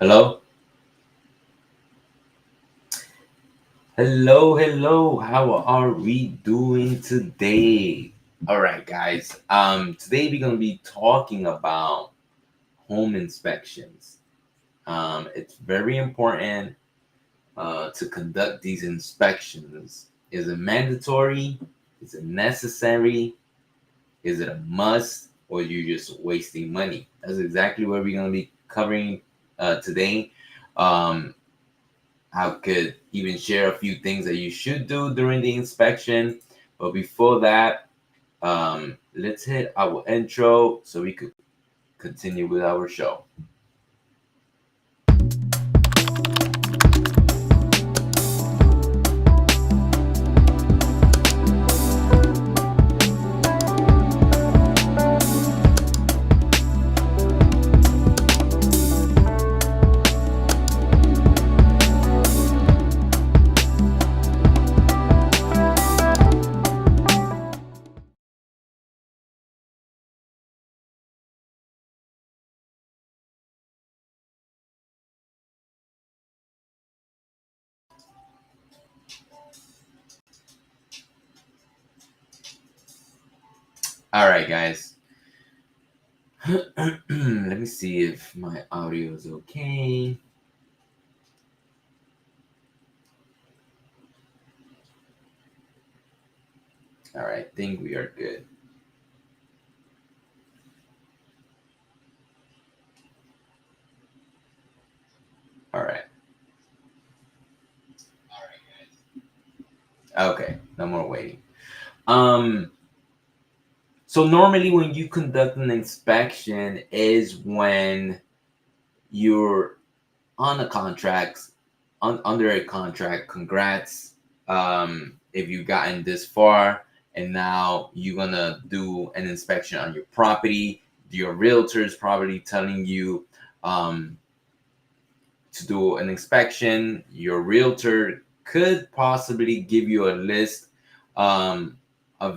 Hello? Hello. How are we doing today? All right, guys. Today we're gonna be talking about home inspections. It's very important to conduct these inspections. Is it mandatory? Is it necessary? Is it a must? Or you just wasting money? That's exactly what we're gonna be covering today. Um, I could even share a few things that you should do during the inspection. But before that, let's hit our intro so we could continue with our show. All right, guys. Let me see if my audio is okay. All right, I think we are good. All right. Okay, no more waiting. Um, so normally when you conduct an inspection is when you're on a contract, under a contract. Congrats, if you've gotten this far, and now you're gonna do an inspection on your property. Your realtor is probably telling you um, to do an inspection. Your realtor could possibly give you a list um, of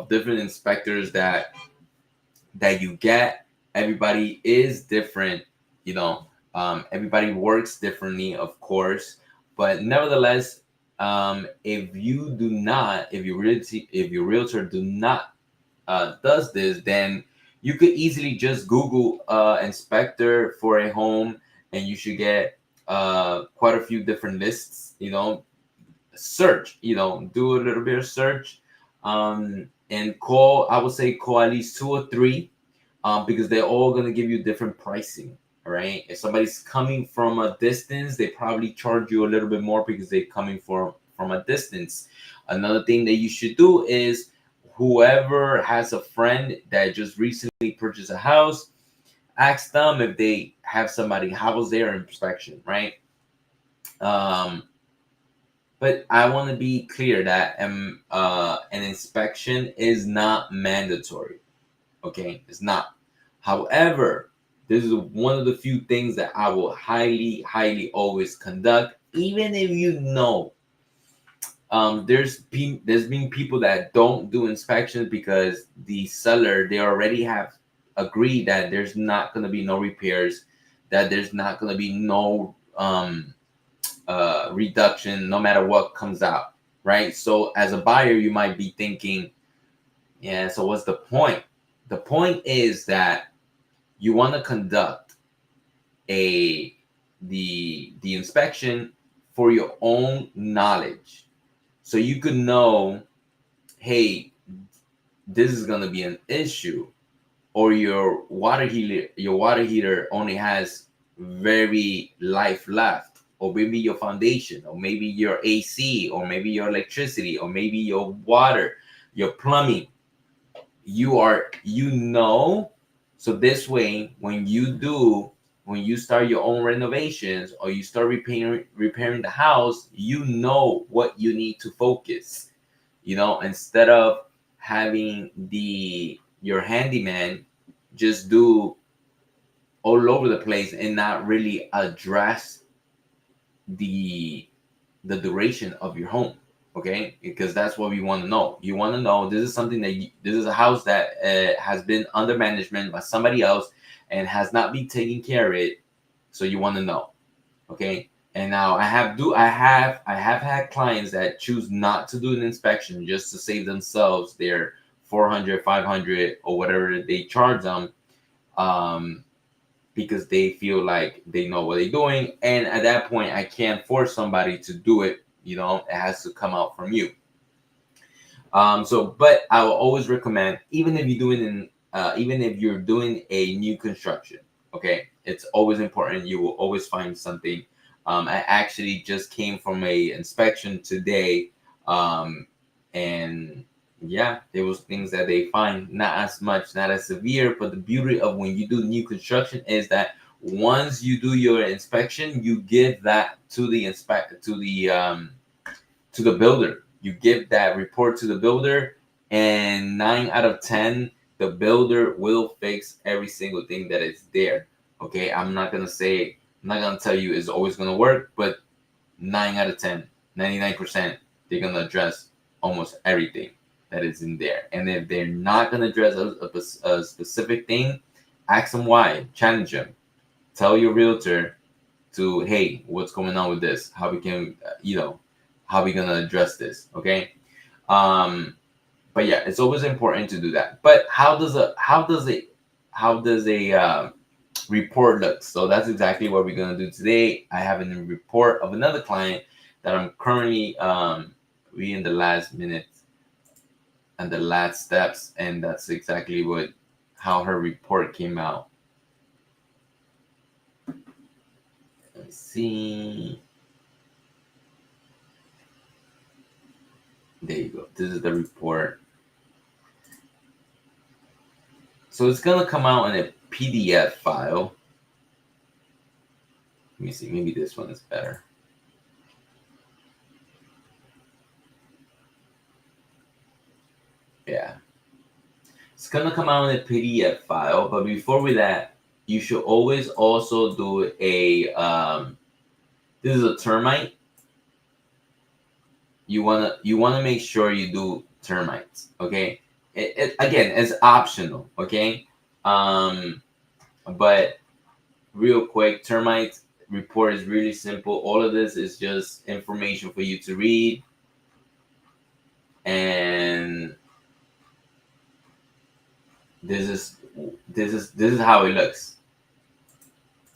different inspectors that you get. Everybody is different, you know. Everybody works differently, of course, but nevertheless, if you do not, if your realtor do not does this, then you could easily just Google inspector for a home, and you should get quite a few different lists. Search, do a little bit of search, and call. I would say call at least two or three, because they're all gonna give you different pricing. All right. If somebody's coming from a distance, they probably charge you a little bit more because they're coming from a distance. Another thing that you should do is whoever has a friend that just recently purchased a house, ask them if they have somebody. How was their inspection, right? Um, but I want to be clear that an inspection is not mandatory. Okay, it's not. However, this is one of the few things that I will highly always conduct, even if there's been people that don't do inspections because the seller, they already have agreed that there's not going to be no repairs, that there's not going to be no reduction no matter what comes out, right? So as a buyer, you might be thinking, yeah, so what's the point? The point is that you want to conduct a the inspection for your own knowledge, so you could know, hey, this is going to be an issue, or your water heater only has very life left, or maybe your foundation, or maybe your AC, or maybe your electricity, or maybe your water, your plumbing. So this way, when you start your own renovations, or you start repairing the house, you know what you need to focus, instead of having the your handyman just do all over the place and not really address the the duration of your home. Okay, because that's what we want to know. You want to know, this is something this is a house that has been under management by somebody else and has not been taking care of it. So you want to know, okay? And now I have had clients that choose not to do an inspection just to save themselves their 400, 500, or whatever they charge them, um, because they feel like they know what they're doing. And at that point, I can't force somebody to do it. It has to come out from you. But I will always recommend, even if you're doing a new construction, okay, it's always important. You will always find something. I actually just came from a inspection today, and yeah, there was things that they find, not as much, not as severe. But the beauty of when you do new construction is that once you do your inspection, you give that to the builder. You give that report to the builder, and 9 out of 10, the builder will fix every single thing that is there. Okay, I'm not gonna tell you it's always gonna work, but 9 out of 10, 99%, they're gonna address almost everything that is in there. And if they're not gonna address a specific thing, ask them why. Challenge them. Tell your realtor to, hey, what's going on with this? How we can, how we gonna address this? Okay. Um, but yeah, it's always important to do that. But how does a report look? So that's exactly what we're gonna do today. I have a report of another client that I'm currently we in the last minute and the last steps, and that's exactly how her report came out. Let's see. There you go. This is the report. So it's gonna come out in a PDF file. Let me see. Maybe this one is better. Yeah. It's gonna come out in a PDF file, but before we that, you should always also do a this is a termite. You wanna make sure you do termites, okay? Again, it's optional, okay? But real quick, termites report is really simple. All of this is just information for you to read, and this is how it looks.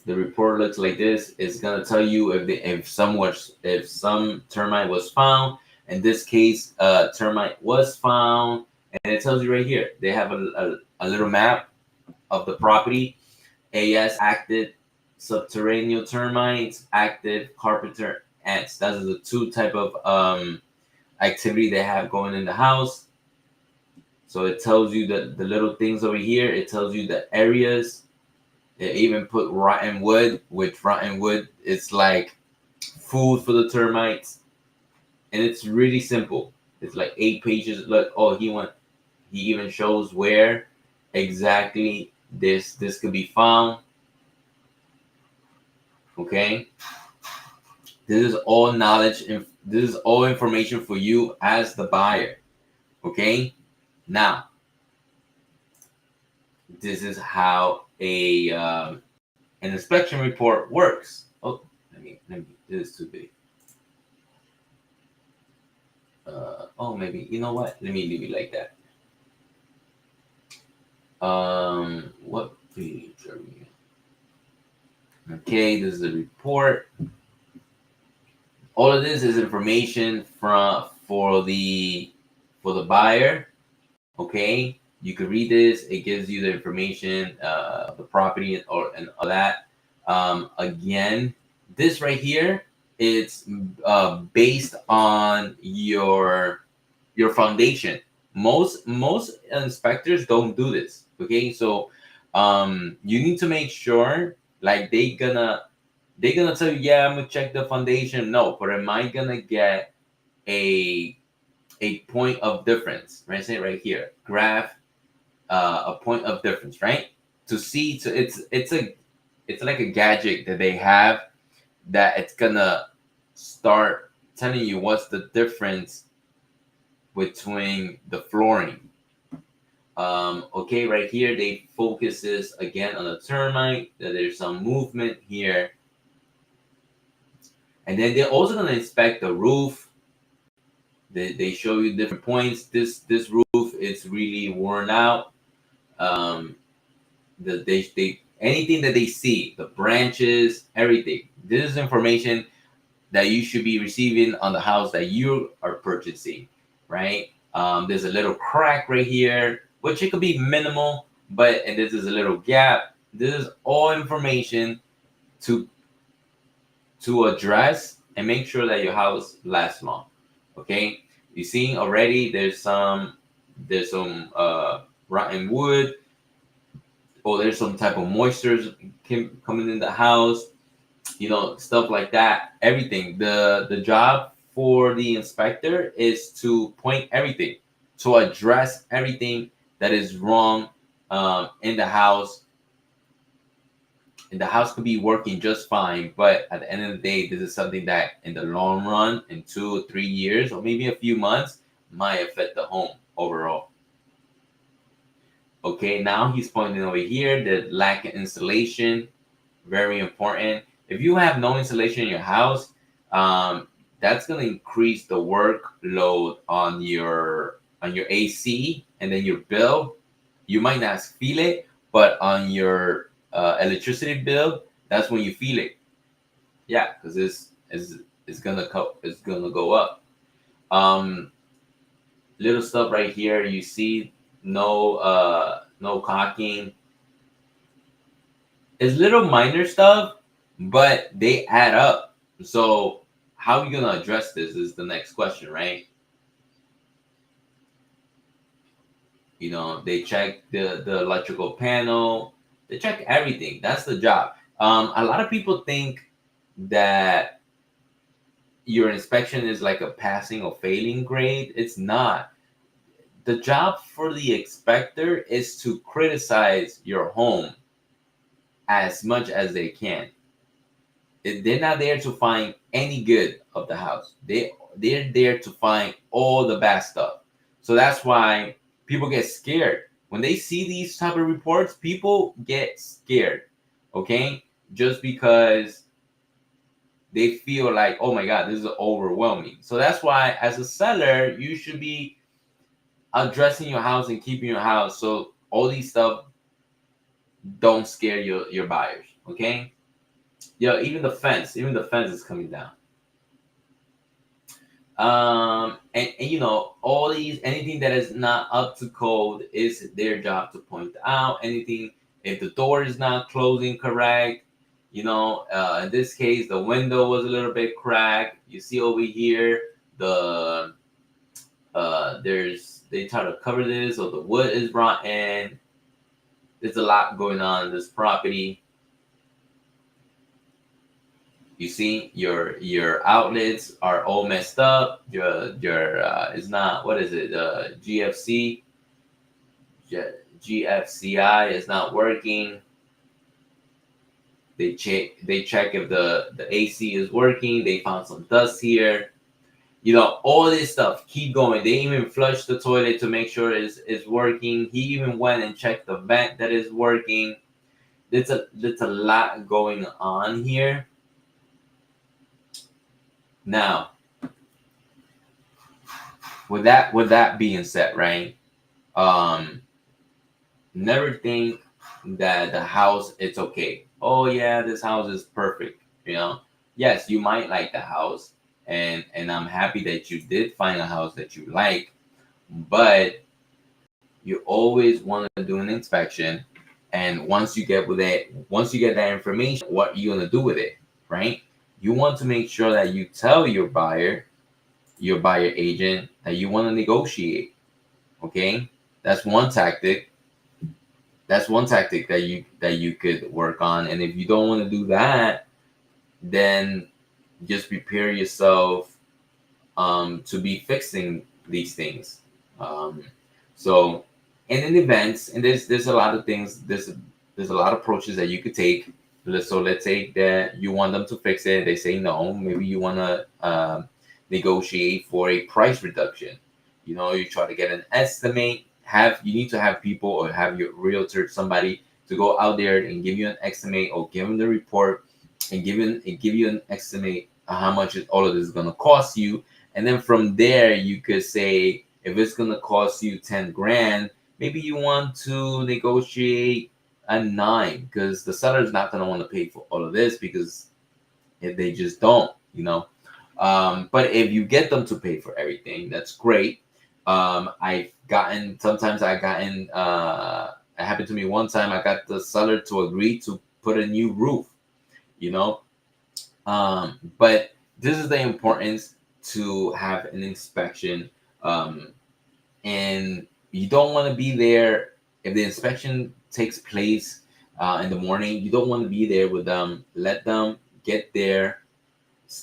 The report looks like this. It's gonna tell you if some termite was found. In this case, termite was found, and it tells you right here. They have a little map of the property. AS active subterranean termites, active carpenter ants. Those are the two type of activity they have going in the house. So it tells you the little things over here. It tells you the areas. It even put rotten wood, which rotten wood is like food for the termites, and it's really simple. It's like 8 pages. Look, he even shows where exactly this could be found. Okay, this is all knowledge, and this is all information for you as the buyer. Okay, now this is how an inspection report works. Oh, let me. This is too big. Maybe you know what? Let me leave it like that. What page are we? Okay, this is a report. All of this is information for the buyer. Okay, you can read this. It gives you the information of the property and all that. Again, this right here, it's based on your foundation. Most inspectors don't do this. Okay, so you need to make sure, like, they're gonna tell you, yeah, I'm gonna check the foundation. No, but am I gonna get a point of difference? Right, say right here, graph a point of difference, right? To see, it's like a gadget that they have that it's gonna start telling you what's the difference between the flooring. Okay, right here they focuses again on the termite. That there's some movement here, and then they're also gonna inspect the roof. They show you different points. This roof is really worn out. Um, they anything that they see, the branches, everything. This is information that you should be receiving on the house that you are purchasing, right? There's a little crack right here, which it could be minimal, but and this is a little gap. This is all information to address and make sure that your house lasts long. Okay, you see already there's some rotten wood, or there's some type of moisture coming in the house, stuff like that. Everything. The job for the inspector is to point everything, to address everything that is wrong in the house. And the house could be working just fine, but at the end of the day, this is something that in the long run, in 2 or 3 years, or maybe a few months, might affect the home overall. Okay, now he's pointing over here the lack of insulation, very important. If you have no insulation in your house, that's gonna increase the workload on your AC, and then your bill. You might not feel it, but on your electricity bill, that's when you feel it. Yeah, because it's gonna go up. Um, Little stuff right here. You see, no caulking. It's little minor stuff, but they add up. So how are you gonna address this is the next question, right? They check the electrical panel, they check everything. That's the job. A lot of people think that your inspection is like a passing or failing grade. It's not. The job for the inspector is to criticize your home as much as they can. They're not there to find any good of the house. They're there to find all the bad stuff. So that's why people get scared when they see these type of reports. People get scared, okay, just because they feel like, oh my god, this is overwhelming. So that's why, as a seller, you should be addressing your house and keeping your house so all these stuff don't scare your buyers. Okay, yeah, even the fence is coming down. And all these, anything that is not up to code is their job to point out. Anything, if the door is not closing correct, in this case the window was a little bit cracked. You see over here, there's they try to cover this, or the wood is rotten. There's a lot going on in this property. You see, your outlets are all messed up. Your is not, what is it? GFCI is not working. They check if the AC is working. They found some dust here. All this stuff. Keep going. They even flushed the toilet to make sure it's working. He even went and checked the vent that is working. There's a lot going on here. Now, with that being said, right? Um, Never think that the house, it's okay. Oh yeah, this house is perfect. Yes, you might like the house, and I'm happy that you did find a house that you like, but you always want to do an inspection, and once you get that information, what are you gonna do with it, right? You want to make sure that you tell your buyer agent, that you want to negotiate. Okay, that's one tactic. That you could work on. And if you don't want to do that, then just prepare yourself to be fixing these things. So, and in events, and there's a lot of things. There's a lot of approaches that you could take. So let's say that you want them to fix it. They say no. Maybe you want to negotiate for a price reduction. You try to get an estimate. you need to have people or have your realtor, somebody to go out there and give you an estimate or give them the report and give you an estimate of how much all of this is going to cost you. And then from there you could say, if it's going to cost you 10 grand, maybe you want to negotiate a 9, because the seller's not going to want to pay for all of this, because if they just don't, but if you get them to pay for everything, that's great. Sometimes I gotten, it happened to me one time. I got the seller to agree to put a new roof, you know. But this is the importance to have an inspection. And you don't want to be there if the inspection takes place in the morning. You don't want to be there with them. Let them get there,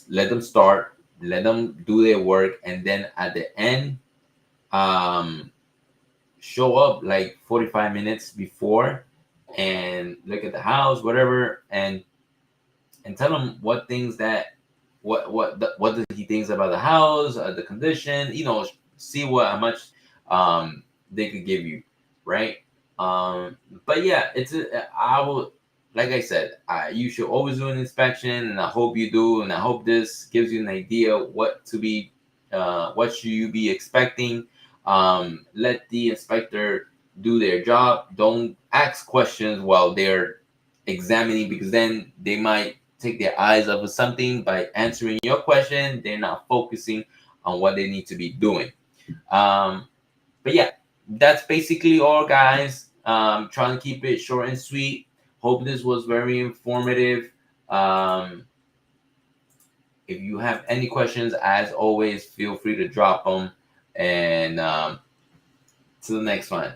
let them start, let them do their work, and then at the end, um, show up like 45 minutes before and look at the house, whatever, and tell him what things that what he thinks about the house, the condition. See what how much they could give you, right? But yeah, I will, like I said, you should always do an inspection, and I hope you do, and I hope this gives you an idea what should you be expecting. Let the inspector do their job. Don't ask questions while they're examining, because then they might take their eyes off of something by answering your question. They're not focusing on what they need to be doing. But yeah, that's basically all, guys. Trying to keep it short and sweet. Hope this was very informative. Um, if you have any questions, as always, feel free to drop them. And to the next one.